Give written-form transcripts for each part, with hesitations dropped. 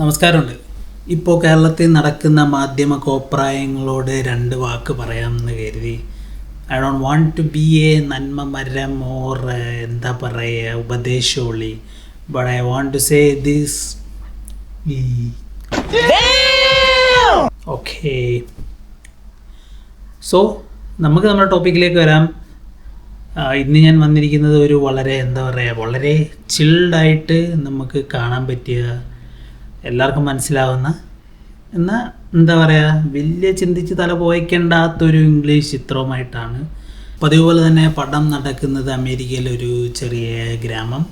നമസ്കാരമുണ്ട്. ഇപ്പോൾ കേരളത്തിൽ നടക്കുന്ന മാധ്യമ കോപ്രായങ്ങളോട് രണ്ട് വാക്ക് പറയാമെന്ന് കരുതി. I don't want to be a നന്മ മരം ഓർ എന്താ പറയുക ഉപദേശോളി, but I want to say this. Okay, so നമുക്ക് നമ്മുടെ ടോപ്പിക്കിലേക്ക് വരാം. ഇന്ന് ഞാൻ വന്നിരിക്കുന്നത് ഒരു വളരെ ചിൽഡായിട്ട് നമുക്ക് കാണാൻ പറ്റിയ, എല്ലാവർക്കും മനസ്സിലാവുന്ന, എന്നാൽ വലിയ ചിന്തിച്ച് തല പോയിക്കേണ്ടാത്തൊരു ഇംഗ്ലീഷ് ചിത്രവുമായിട്ടാണ്. പതിവ് പോലെ തന്നെ പടം നടക്കുന്നത് അമേരിക്കയിലെ ഒരു ചെറിയ ഗ്രാമം.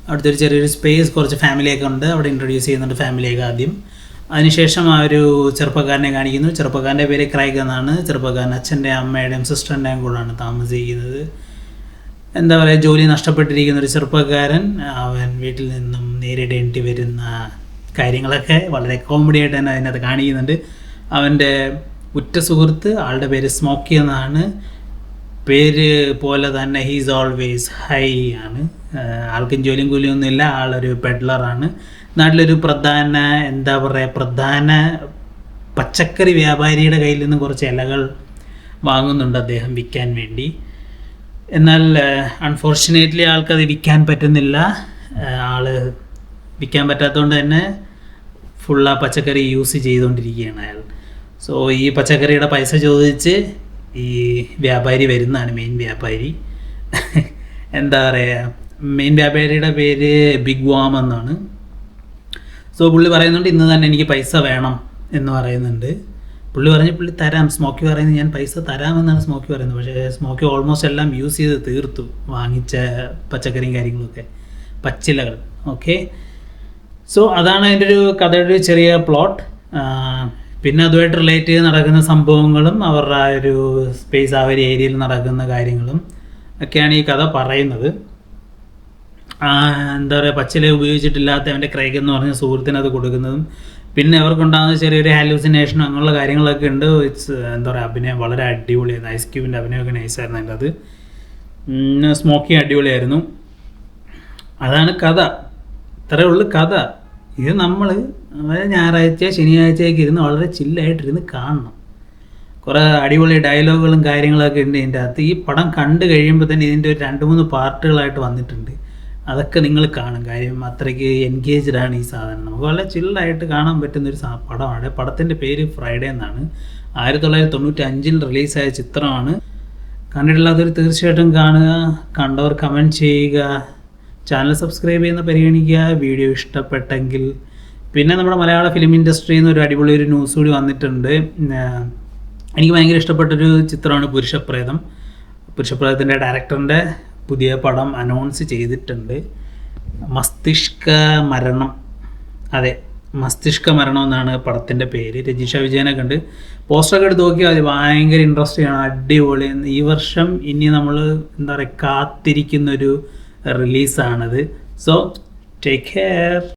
അവിടുത്തെ ഒരു ചെറിയൊരു സ്പേസ്, കുറച്ച് ഫാമിലിയൊക്കെ ഉണ്ട്. അവിടെ ഇൻട്രൊഡ്യൂസ് ചെയ്യുന്നുണ്ട് ഫാമിലിയൊക്കെ ആദ്യം. അതിനുശേഷം ആ ഒരു ചെറുപ്പക്കാരനെ കാണിക്കുന്നു. ചെറുപ്പക്കാരൻ്റെ പേര് ക്രൈഗ് എന്നാണ്. ചെറുപ്പക്കാരൻ അച്ഛൻ്റെയും അമ്മയുടെയും സിസ്റ്ററിൻ്റെയും കൂടെയാണ് താമസിക്കുന്നത്. ജോലി നഷ്ടപ്പെട്ടിരിക്കുന്ന ഒരു ചെറുപ്പക്കാരൻ. അവൻ വീട്ടിൽ നിന്നും നേരിടേണ്ടി വരുന്ന കാര്യങ്ങളൊക്കെ വളരെ കോമഡി ആയിട്ട് തന്നെ അതിനകത്ത് കാണിക്കുന്നുണ്ട്. അവൻ്റെ ഉറ്റ സുഹൃത്ത്, ആളുടെ പേര് സ്മോക്കി എന്നാണ്. പേര് പോലെ തന്നെ ഹീസ് ഓൾവേസ് ഹൈ ആണ്. ആൾക്കും ജോലിയും കൂലിയൊന്നുമില്ല. ആളൊരു പെഡ്ലറാണ്. നാട്ടിലൊരു പ്രധാന പച്ചക്കറി വ്യാപാരിയുടെ കയ്യിൽ നിന്ന് കുറച്ച് ഇലകൾ വാങ്ങുന്നുണ്ട് അദ്ദേഹം വിൽക്കാൻ വേണ്ടി. എന്നാൽ അൺഫോർച്ചുനേറ്റ്ലി ആൾക്കത് വിൽക്കാൻ പറ്റുന്നില്ല. ആള് വിൽക്കാൻ പറ്റാത്തതുകൊണ്ട് തന്നെ ഫുൾ ആ പച്ചക്കറി യൂസ് ചെയ്തുകൊണ്ടിരിക്കുകയാണ് അയാൾ. സോ ഈ പച്ചക്കറിയുടെ പൈസ ചോദിച്ച് ഈ വ്യാപാരി വരുന്നതാണ്, മെയിൻ വ്യാപാരി. മെയിൻ വ്യാപാരിയുടെ പേര് ബിഗ് വാം എന്നാണ്. സോ പുള്ളി പറയുന്നുണ്ട് ഇന്ന് തന്നെ എനിക്ക് പൈസ വേണം എന്ന് പറയുന്നുണ്ട്. പുള്ളി തരാം. സ്മോക്കി പറയുന്നത് ഞാൻ പൈസ തരാമെന്നാണ് സ്മോക്കി പറയുന്നത്. പക്ഷേ സ്മോക്കി ഓൾമോസ്റ്റ് എല്ലാം യൂസ് ചെയ്ത് തീർത്തു, വാങ്ങിച്ച പച്ചക്കറിയും കാര്യങ്ങളൊക്കെ, പച്ചിലകൾ. ഓക്കെ, സോ അതാണ് അതിൻ്റെ ഒരു കഥയുടെ ഒരു ചെറിയ പ്ലോട്ട്. പിന്നെ അതുമായിട്ട് റിലേറ്റ് ചെയ്ത് നടക്കുന്ന സംഭവങ്ങളും അവരുടെ ആ ഒരു സ്പേസ്, ആ ഒരു ഏരിയയിൽ നടക്കുന്ന കാര്യങ്ങളും ഒക്കെയാണ് ഈ കഥ പറയുന്നത്. പച്ചില ഉപയോഗിച്ചിട്ടില്ലാത്ത അവൻ്റെ ക്രൈഗ് എന്ന് പറഞ്ഞ സുഹൃത്തിന് അത് കൊടുക്കുന്നതും, പിന്നെ അവർക്കുണ്ടാകുന്ന ചെറിയൊരു ഹാലൂസിനേഷനും അങ്ങനെയുള്ള കാര്യങ്ങളൊക്കെ ഉണ്ട്. ഇറ്റ്സ് അഭിനയം വളരെ അടിപൊളിയായിരുന്നു. ഐസ് ക്യൂബിൻ്റെ അഭിനയമൊക്കെ നൈസായിരുന്നു അതിൻ്റെ അത്. സ്മോക്കി അടിപൊളിയായിരുന്നു. അതാണ് കഥ. ഇത്രയേ ഉള്ളൂ കഥ. ഇത് നമ്മൾ ഞായറാഴ്ച ശനിയാഴ്ചയൊക്കെ ഇരുന്ന് വളരെ ചില്ലായിട്ടിരുന്ന് കാണണം. കുറേ അടിപൊളി ഡയലോഗുകളും കാര്യങ്ങളൊക്കെ ഉണ്ട് ഇതിൻ്റെ അകത്ത്. ഈ പടം കണ്ടു കഴിയുമ്പോൾ തന്നെ ഇതിൻ്റെ ഒരു 2-3 പാർട്ടുകളായിട്ട് വന്നിട്ടുണ്ട്. അതൊക്കെ നിങ്ങൾ കാണും. കാര്യം അത്രയ്ക്ക് എൻഗേജ്ഡാണ് ഈ സാധനം. നമുക്ക് വളരെ ചില്ലായിട്ട് കാണാൻ പറ്റുന്നൊരു പടമാണ്. പടത്തിൻ്റെ പേര് ഫ്രൈഡേ എന്നാണ്. 1995 റിലീസായ ചിത്രമാണ്. കണ്ടിട്ടില്ലാത്തവർ തീർച്ചയായിട്ടും കാണുക. കണ്ടവർ കമൻറ്റ് ചെയ്യുക. ചാനൽ സബ്സ്ക്രൈബ് ചെയ്യുന്ന പരിഗണിക്കുക വീഡിയോ ഇഷ്ടപ്പെട്ടെങ്കിൽ. പിന്നെ നമ്മുടെ മലയാള ഫിലിം ഇൻഡസ്ട്രിയിൽ നിന്ന് ഒരു അടിപൊളി ഒരു ന്യൂസ് കൂടി വന്നിട്ടുണ്ട്. എനിക്ക് ഭയങ്കര ഇഷ്ടപ്പെട്ടൊരു ചിത്രമാണ് പുരുഷപ്രേതം. പുരുഷപ്രേതത്തിൻ്റെ ഡയറക്ടറിൻ്റെ പുതിയ പടം അനൗൺസ് ചെയ്തിട്ടുണ്ട്. മസ്തിഷ്ക മരണം എന്നാണ് പടത്തിൻ്റെ പേര്. രജിഷ വിജയനൊക്കെ ഉണ്ട്. പോസ്റ്ററൊക്കെ എടുത്ത് നോക്കിയാൽ അത് ഭയങ്കര ഇൻട്രസ്റ്റിംഗ് ആണ്, അടിപൊളി. ഈ വർഷം ഇനി നമ്മൾ കാത്തിരിക്കുന്നൊരു റിലീസാണത്. So take care.